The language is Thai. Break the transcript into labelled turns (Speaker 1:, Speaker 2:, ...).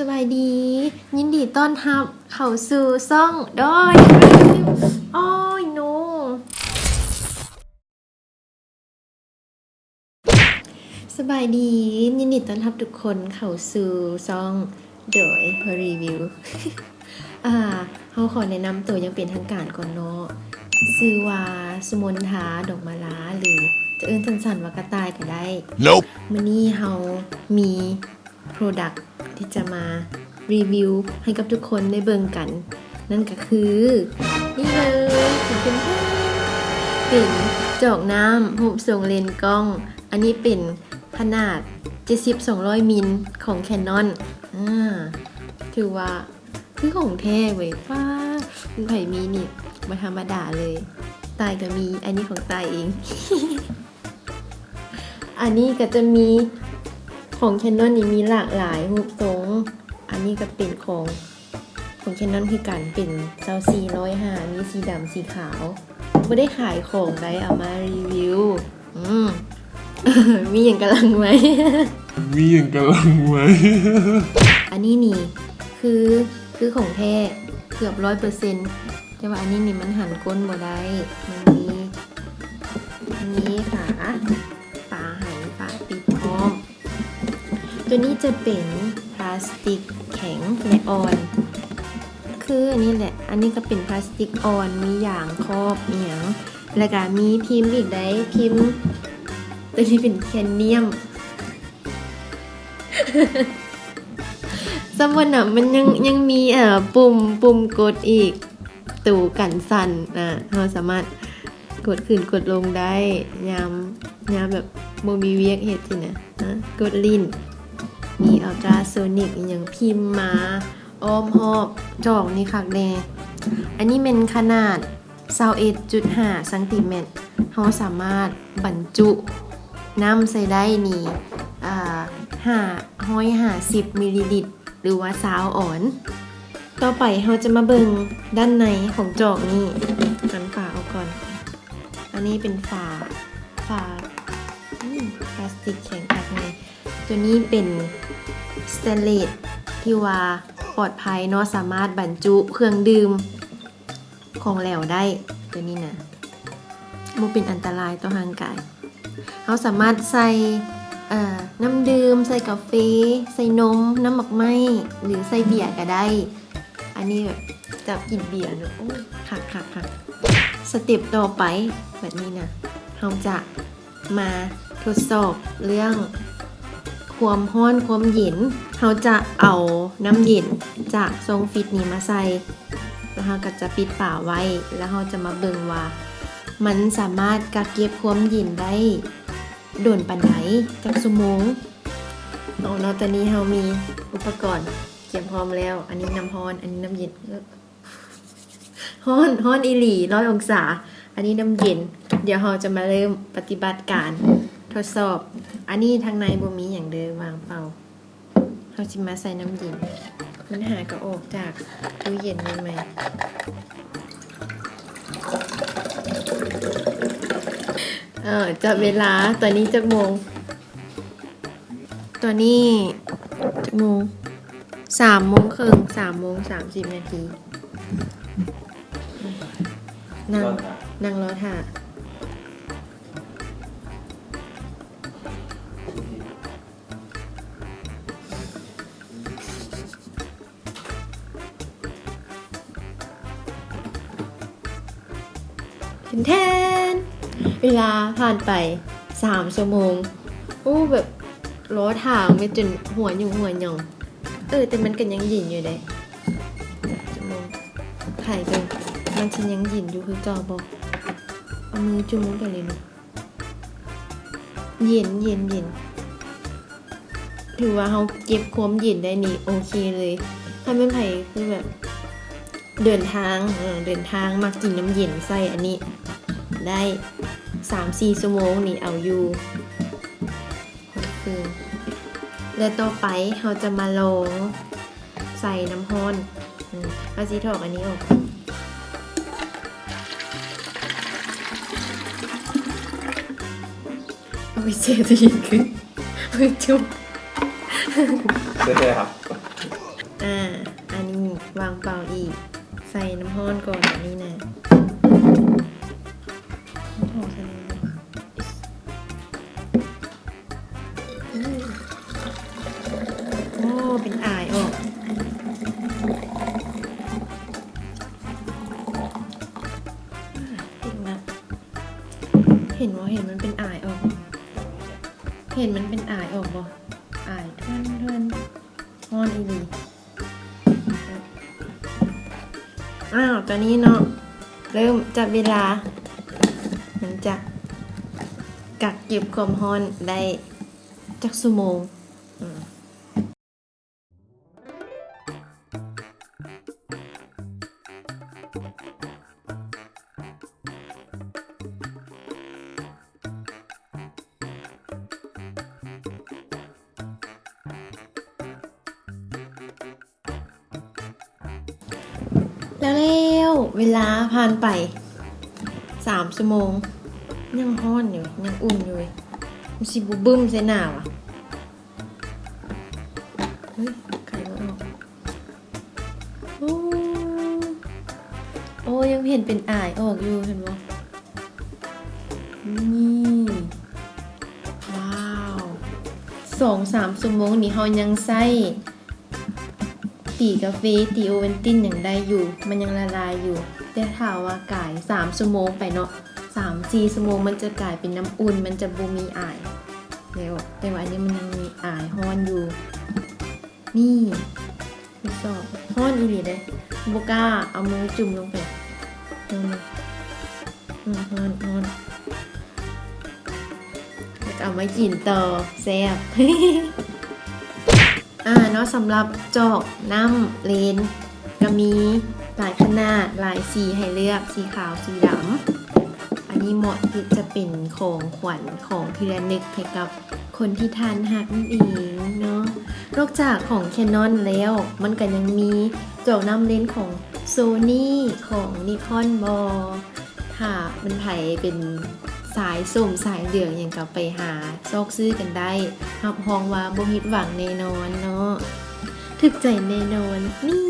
Speaker 1: สบายดี ยินดีต้อนรับเข้าสู่ซ่องดอยอ้อยโนสบายดี ยินดีต้อนรับทุกคนเข้าสู่ซ่องดอยรีวิวเขาขอแนะนำตัวยังเป็นทางการก่อนเนาะชื่อว่าสุมนทาดอกมะลาหรือจะเอิ้นสั้นๆว่ากระต่ายก็ได้
Speaker 2: Nope
Speaker 1: มื้อนี้เฮามีโปรดักต์ที่จะมารีวิวให้กับทุกคนได้เบิ่งกัน นั่นก็คือนี่เลยเป็นจอกน้ำรูปทรงเลนส์กล้อง อันนี้เป็นขนาด 70-200 มิลของ Canon ถือว่าคือของแท้เว้ยป้าคุณไผ่มีนี่มาธรรมดาเลยตายก็มีอันนี้ของตายเอง อันนี้ก็จะมีของ Canon นี่มีหลากหลายรูปทรงอันนี้ก็เป็นของ Canon คือกันเป็น2405มีสีดำสีขาวไม่ได้ขายของได้เอามารีวิวมีอย่างกำลังไหม
Speaker 2: มีอย่างกำลังไหม
Speaker 1: อันนี้นี่คือของแท้เกือบ 100% แต่ว่าอันนี้นี่มันหันก้นบ่ได้มันมีฝาหันฝาปิดพร้อมตัวนี้จะเป็นพลาสติกแข็งและอ่อนคืออันนี้แหละอันนี้ก็เป็นพลาสติกอ่อนมีอย่างครอบเหนียงแล้วก็มีพิมพ์อีกได้พิมพ์ตัวนี้เป็นแคดเมียม สมมุติน่ะมันยังมีปุ่มกดอีกตู่กันสั่นเราสามารถกดขึ้นกดลงได้ยามแบบโมมีเวียกเฮ็ดสินะกดลิ้นมีอัลตราโซนิกอย่างพิมพ์มาอ้อมหอบจอกนี่คักแน่อันนี้เป็นขนาด 21.5 ซมเราสามารถบรรจุน้ำใส่ได้นี่550มิลลิลิตรหรือว่าซาวอ่อนต่อไปเราจะมาเบิ่งด้านในของจอกนี่หันฝาออกก่อนอันนี้เป็นฝาพลาสติกแข็งอัดไงตัวนี้เป็นสแตนเลสที่ว่าปลอดภัยเนาะสามารถบรรจุเครื่องดื่มของเหลวได้ตัวนี้นะบ่เป็นอันตรายต่อร่างกายเราสามารถใส่น้ำดื่มใส่กาแฟใส่นมน้ำหมักไหมหรือใส่เบียร์ก็ได้อันนี้แบบจะกินเบียร์เนอะโอ้ยคักสเต็ปต่อไปแบบนี้นะเราจะมาทดสอบเรื่องความร้อนความเย็นเราจะเอาน้ำเย็นจากทรงฟิตนี้มาใส่แล้วเราก็จะปิดฝาไว้แล้วเราจะมาเบิ่งว่ามันสามารถกักเก็บความเย็นได้โดนปานไหนจักชั่วโมงเนาะตอนนี้เรามีอุปกรณ์เตรียมพร้อมแล้วอันนี้น้ำร้อนอันนี้น้ำเย็นร้อนอีหลี100 องศาอันนี้น้ำเย็นเดี๋ยวเราจะมาเริ่มปฏิบัติการทดสอบอันนี้ทางในบ่มีอย่างเดิมวางเปล่าเราจะมาใส่น้ำเย็นมันหาก็ออกจากตู้เย็นได้ไหมจับเวลาตอนนี้จักโมงตอนนี้จักโมง3 โมงครึ่ง3 โมง 30 นาทีนั่งรอท่าแทนเวลาผ่านไป3 ชั่วโมงโอ้แบบล้อทางไปจนหัวหย่องแต่มันก็ยังหยินอยู่เด้3 ชั่วโมงถ่ายกันมันฉันยังหยินอยู่คือเก่าบอกเอามือจุ่มลงไปเลยเนาะเย็นถือว่าเขาเก็บความเย็นได้นี่โอเคเลยถ้าไม่ไผ่คือแบบเดินทางมากินน้ำเย็นใส่อันนี้ได้ 3-4 ชั่วโมงนี่เอาอยู่คือแล้วต่อไปเราจะมาลองใส่น้ำร้อนเอาสีถอกอันนี้ออกเอาไปเสียตัวเองขึ้นไปจุ๊บ
Speaker 2: ใช่ครับ
Speaker 1: อันนี้วางเปล่าอีก ใส่น้ำร้อนก่อนอันนี้นะโอ้เป็นอ่ายออกเห็นว่าเห็นมันเป็นอ่ายออก เห็นมันเป็นอ่ายออกบ่อ่ายเทือนฮอนอีหลีตอนนี้เนาะเริ่มจับเวลาหลังจากกักเก็บความร้อนได้จักชั่วโมงแล้วเวลาผ่านไป3 ชั่วโมงยังร้อนอยู่ยังอุ่นอยู่มันสิบุบึ้มใส่หน้าว่ะเฮ้ยไข่ก็ออกโอ้ยังเห็นเป็นอ่ายออกอยู่เห็นบ่นี่ว้าว2-3 ชั่วโมงนี่เฮายังใส่ตีกาแฟตีโอเวนตินยังได้อยู่มันยังละลายอยู่แต่ถ้าว่ากาย3 ชั่วโมงไปเนาะ3-4 ชั่วโมงมันจะกลายเป็นน้ำอุ่นมันจะบ่มีอายแล้วแต่ว่าอันนี้มันยังมีอายฮ้อนอยู่นี่ทดสอบฮ้อนอีหลีเด้บ่กล้าเอามือจุ่มลงไปฮ้อนแล้วก็เอามากินต่อแซ่บ เนาะสำหรับจอกน้ำเลนก็มีหลายขนาดหลายสีให้เลือกสีขาวสีดำอันนี้เหมาะที่จะเป็นของขวัญของที่ระลึกให้กับคนที่ทานหักนั่นเองเนาะนอกจากของ Canon แล้วมันก็ยังมีจอกน้ำเลนของ Sony ของ Nikon ถ้ามันไผเป็นสายส้มสายเหลืองอย่างกับไปหาซอกซื้อกันได้รับรองว่าบ่ผิดหวังแน่นอนเนาะถึกใจแน่นอนนี่